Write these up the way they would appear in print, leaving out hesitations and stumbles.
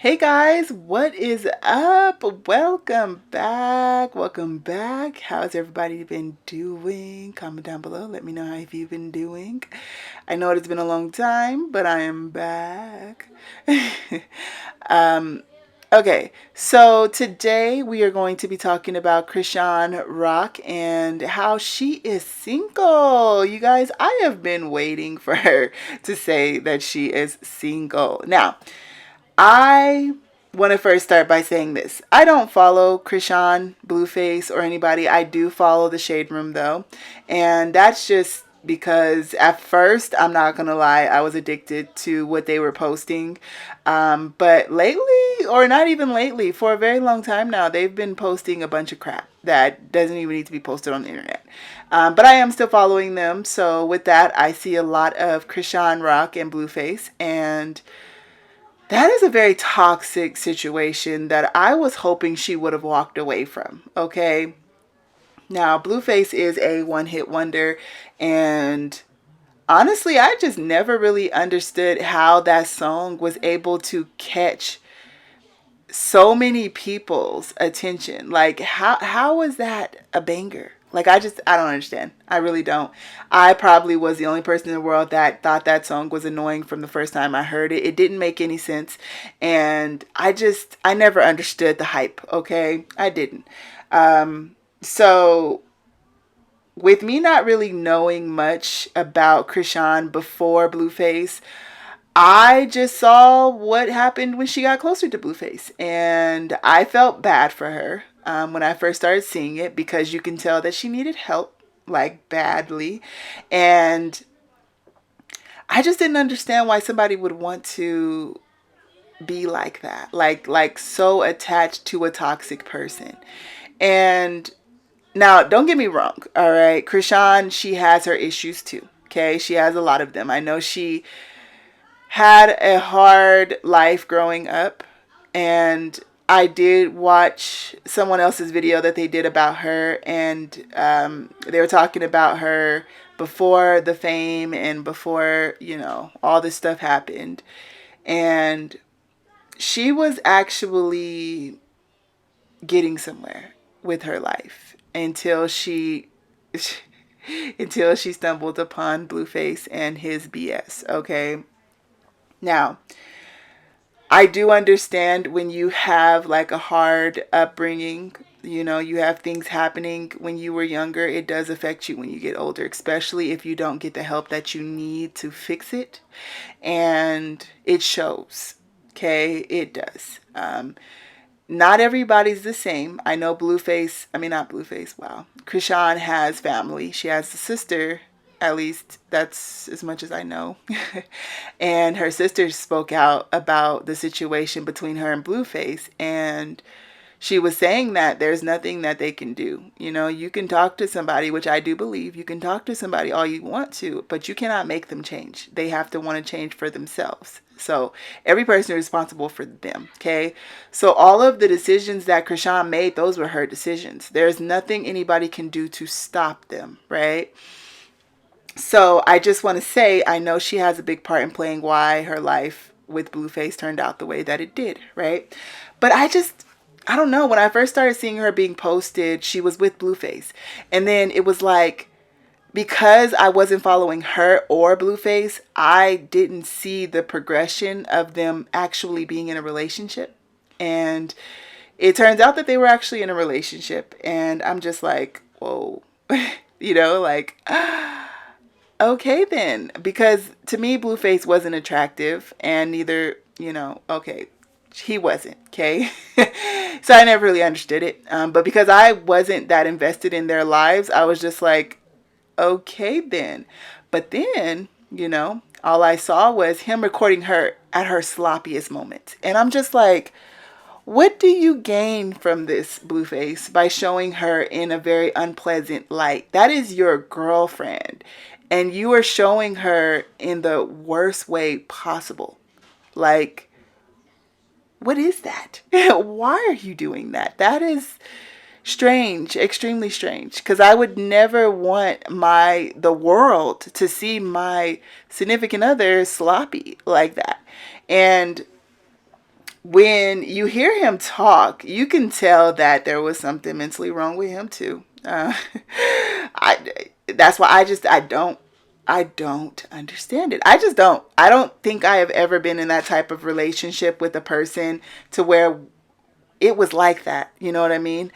Hey guys, what is up? Welcome back. Welcome back. How's everybody been doing? Comment down below. Let me know how you've been doing. I know it's been a long time, but I am back. um, okay, so today we are going to be talking about Chrisean Rock and how she is single. You guys, I have been waiting for her to say that she is single. Now, I want to first start by saying this. I don't follow Krishan, Blueface, or anybody. I do follow the Shade Room though. And that's just because at first, I'm not going to lie, I was addicted to what they were posting. But lately, or not even lately, for a very long time now, they've been posting a bunch of crap that doesn't even need to be posted on the internet. But I am still following them. So with that, I see a lot of Krishan Rock and Blueface. And that is a very toxic situation that I was hoping she would have walked away from. Okay. Now, Blueface is a one hit wonder. And honestly, I just never really understood how that song was able to catch so many people's attention. Like how was that a banger? Like I don't understand. I really don't. I probably was the only person in the world that thought that song was annoying from the first time I heard it. It didn't make any sense, and I never understood the hype, okay? I didn't. So with me not really knowing much about Krishan before Blueface, I just saw what happened when she got closer to Blueface, and I felt bad for her when I first started seeing it because you can tell that she needed help, like badly, and I just didn't understand why somebody would want to be like that, like so attached to a toxic person. And now, don't get me wrong, all right, Krishan, she has her issues too. Okay, she has a lot of them. I know she had a hard life growing up, and I did watch someone else's video that they did about her, and they were talking about her before the fame and before, all this stuff happened. And she was actually getting somewhere with her life until she until she stumbled upon Blueface and his BS, okay? Now, I do understand when you have like a hard upbringing, you have things happening when you were younger, it does affect you when you get older, especially if you don't get the help that you need to fix it. And it shows, okay? It does. Not everybody's the same. I know Blueface, I mean, not Blueface, wow. Krishan has family. She has a sister, at least that's as much as I know. And her sister spoke out about the situation between her and Blueface. And she was saying that there's nothing that they can do. You can talk to somebody, which I do believe. You can talk to somebody all you want to, but you cannot make them change. They have to want to change for themselves. So every person is responsible for them. Okay. So all of the decisions that Krishan made, those were her decisions. There's nothing anybody can do to stop them. Right. So I just want to say, I know she has a big part in playing why her life with Blueface turned out the way that it did, right? But I don't know. When I first started seeing her being posted, she was with Blueface. And then it was like, because I wasn't following her or Blueface, I didn't see the progression of them actually being in a relationship. And it turns out that they were actually in a relationship. And I'm just like, whoa, like, okay then, because to me Blueface wasn't attractive, and neither, okay, he wasn't, okay. So I never really understood it, but because I wasn't that invested in their lives, I was just like, okay then. But then, all I saw was him recording her at her sloppiest moment, and I'm just like, what do you gain from this, Blueface, by showing her in a very unpleasant light? That is your girlfriend, and you are showing her in the worst way possible. Like, what is that? Why are you doing that? That is strange, extremely strange, because I would never want the world to see my significant other sloppy like that. And when you hear him talk, you can tell that there was something mentally wrong with him too. That's why I don't understand it. I just don't. I don't think I have ever been in that type of relationship with a person to where it was like that. You know what I mean?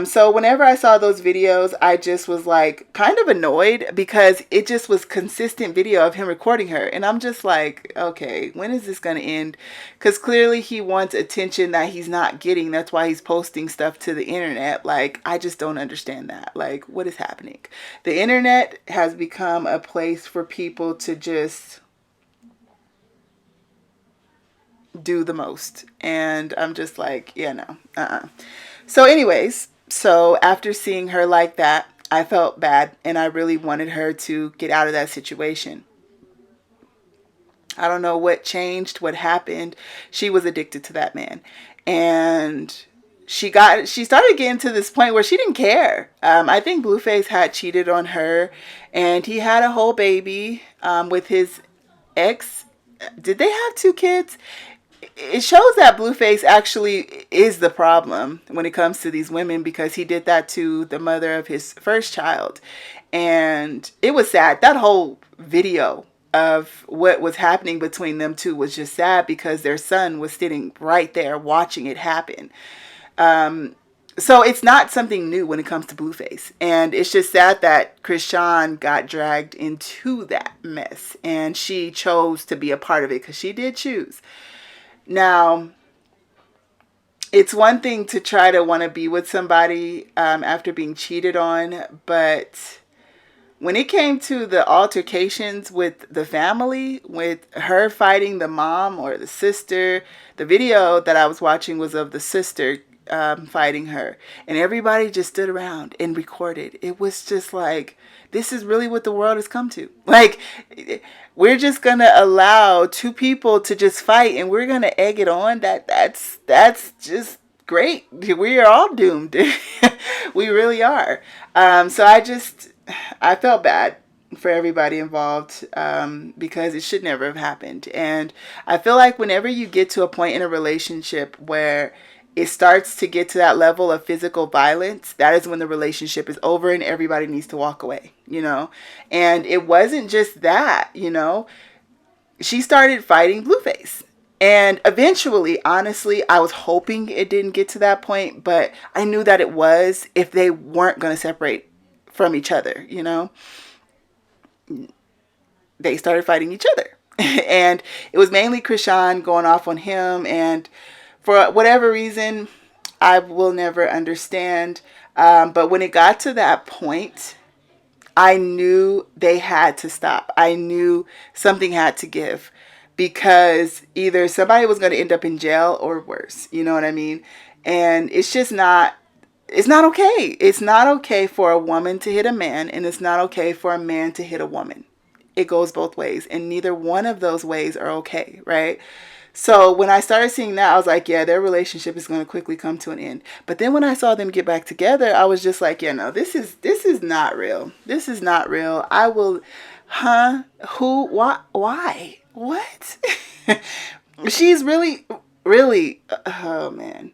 So whenever I saw those videos, I just was like kind of annoyed because it just was consistent video of him recording her. And I'm just like, okay, when is this going to end? Because clearly he wants attention that he's not getting. That's why he's posting stuff to the internet. Like, I just don't understand that. Like, what is happening? The internet has become a place for people to just do the most. And I'm just like, yeah, no. So anyways, so after seeing her like that, I felt bad and I really wanted her to get out of that situation. I don't know what changed, what happened. She was addicted to that man. And she started getting to this point where she didn't care. I think Blueface had cheated on her and he had a whole baby with his ex. Did they have 2 kids? It shows that Blueface actually is the problem when it comes to these women because he did that to the mother of his first child. And it was sad. That whole video of what was happening between them two was just sad because their son was sitting right there watching it happen. So it's not something new when it comes to Blueface. And it's just sad that Chrisean got dragged into that mess. And she chose to be a part of it because she did choose. Now, it's one thing to try to want to be with somebody after being cheated on, but when it came to the altercations with the family, with her fighting the mom or the sister, the video that I was watching was of the sister fighting her, and everybody just stood around and recorded. It was just like, this is really what the world has come to. Like, we're just gonna allow 2 people to just fight, and we're gonna egg it on. That's just great. We are all doomed. We really are. So I felt bad for everybody involved because it should never have happened. And I feel like whenever you get to a point in a relationship where it starts to get to that level of physical violence, that is when the relationship is over and everybody needs to walk away, you know? And it wasn't just that, you know? She started fighting Blueface. And eventually, honestly, I was hoping it didn't get to that point, but I knew that it was if they weren't going to separate from each other, you know? They started fighting each other. And it was mainly Chrisean going off on him, and for whatever reason, I will never understand. But when it got to that point, I knew they had to stop. I knew something had to give because either somebody was going to end up in jail or worse. You know what I mean? And it's not okay. It's not okay for a woman to hit a man, and it's not okay for a man to hit a woman. It goes both ways, and neither one of those ways are okay, right? So when I started seeing that, I was like, yeah, their relationship is going to quickly come to an end. But then when I saw them get back together, I was just like, yeah, no, this is not real. This is not real. I will, who, why, what? She's really, really, oh man.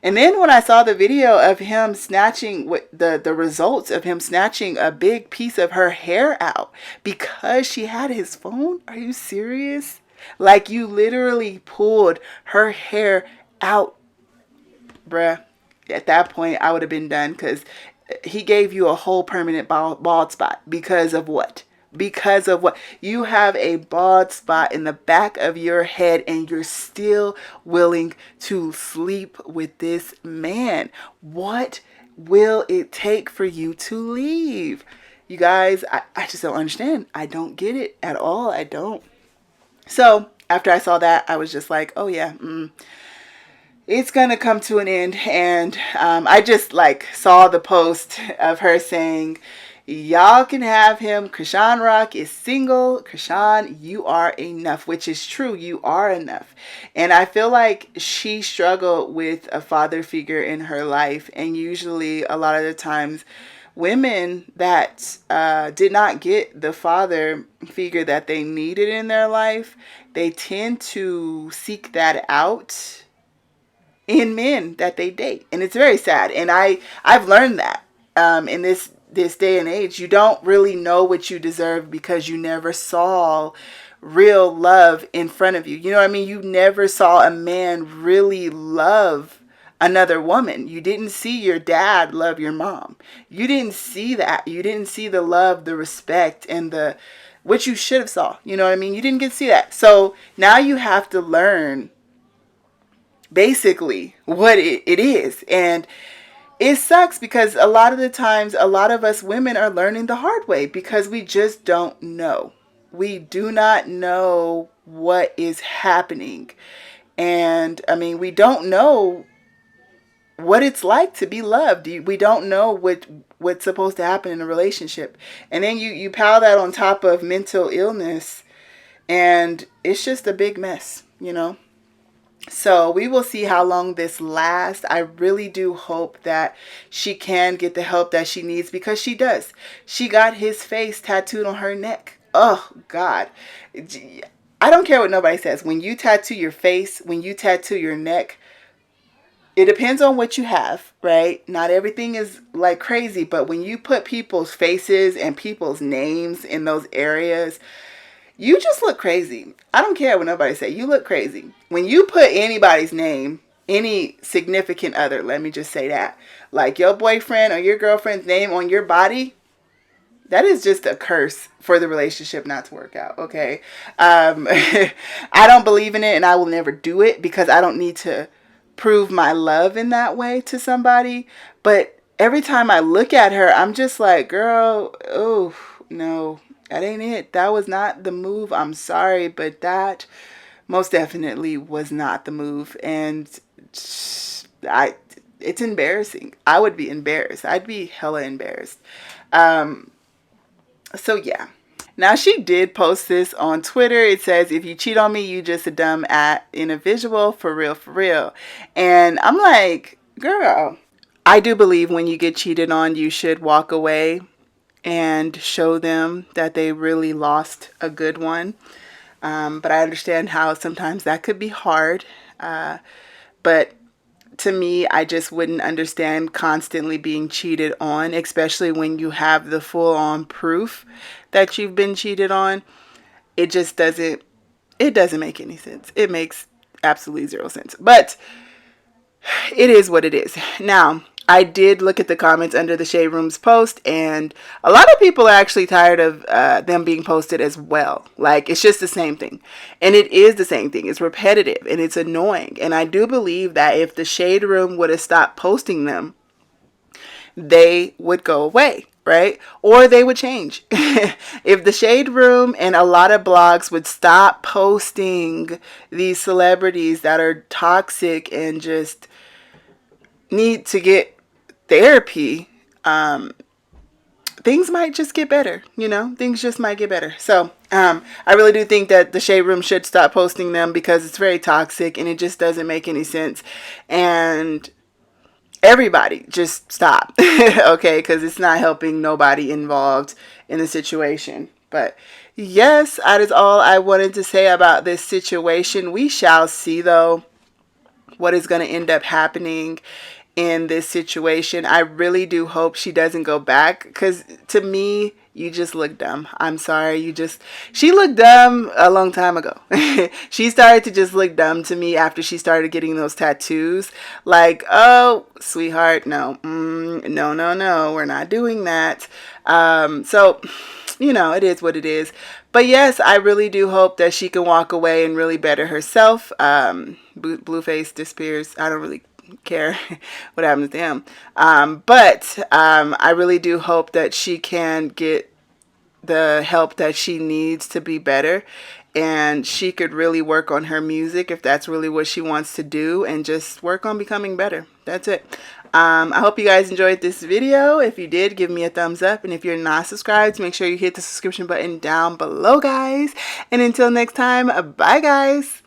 And then when I saw the video of him snatching the results of him snatching a big piece of her hair out because she had his phone, are you serious? Like, you literally pulled her hair out, bruh. At that point, I would have been done because he gave you a whole permanent bald spot. Because of what? Because of what? You have a bald spot in the back of your head and you're still willing to sleep with this man. What will it take for you to leave? You guys, I just don't understand. I don't get it at all. I don't. So after I saw that, I was just like, oh yeah, it's going to come to an end. And I just like saw the post of her saying, y'all can have him. Chrisean Rock is single. Chrisean, you are enough, which is true. You are enough. And I feel like she struggled with a father figure in her life. And usually a lot of the times, women that did not get the father figure that they needed in their life, they tend to seek that out in men that they date, and it's very sad. And I've learned that in this day and age, you don't really know what you deserve because you never saw real love in front of you. You know what I mean? You never saw a man really love another woman. You didn't see your dad love your mom. You didn't see that. You didn't see the love, the respect, and the what you should have saw. You know what I mean? You didn't get to see that. So now you have to learn basically what it is. And it sucks because a lot of the times, a lot of us women are learning the hard way because we just don't know. We do not know what is happening. And I mean, we don't know what it's like to be loved. We don't know what's supposed to happen in a relationship. And then you pile that on top of mental illness, and it's just a big mess, you know? So we will see how long this lasts. I really do hope that she can get the help that she needs, because she does. She got his face tattooed on her neck. Oh, God. I don't care what nobody says. When you tattoo your face, when you tattoo your neck, it depends on what you have, right? Not everything is like crazy, but when you put people's faces and people's names in those areas, you just look crazy. I don't care what nobody say. You look crazy. When you put anybody's name, any significant other, let me just say that, like your boyfriend or your girlfriend's name on your body, that is just a curse for the relationship not to work out, okay? I don't believe in it, and I will never do it because I don't need to prove my love in that way to somebody. But every time I look at her, I'm just like, girl, oh, no. That ain't it. That was not the move. I'm sorry, but that most definitely was not the move. And it's embarrassing. I would be embarrassed. I'd be hella embarrassed. So yeah. Now she did post this on Twitter. It says, if you cheat on me, you just a dumb individual, for real, for real. And I'm like, girl, I do believe when you get cheated on, you should walk away and show them that they really lost a good one. But I understand how sometimes that could be hard. But to me, I just wouldn't understand constantly being cheated on, especially when you have the full-on proof that you've been cheated on. It just doesn't make any sense. It makes absolutely zero sense. But it is what it is. Now, I did look at the comments under the Shade Room's post, and a lot of people are actually tired of them being posted as well. Like, it's just the same thing. And it is the same thing. It's repetitive, and it's annoying. And I do believe that if the Shade Room would have stopped posting them, they would go away, right? Or they would change. If the Shade Room and a lot of blogs would stop posting these celebrities that are toxic and just need to get therapy, things might just get better. You know, things just might get better. So I really do think that the Shade Room should stop posting them because it's very toxic and it just doesn't make any sense. And everybody just stop. Okay, because it's not helping nobody involved in the situation. But yes, that is all I wanted to say about this situation. We shall see, though, what is going to end up happening in this situation. I really do hope she doesn't go back, because to me, you just look dumb. I'm sorry. She looked dumb a long time ago. She started to just look dumb to me after she started getting those tattoos. Like, oh, sweetheart, no, no, we're not doing that. So, you know, it is what it is. But yes, I really do hope that she can walk away and really better herself. Blueface disappears. I don't really care what happens to him. But I really do hope that she can get the help that she needs to be better. And she could really work on her music if that's really what she wants to do, and just work on becoming better. That's it. I hope you guys enjoyed this video. If you did, give me a thumbs up. And if you're not subscribed, make sure you hit the subscription button down below, guys. And until next time, bye, guys.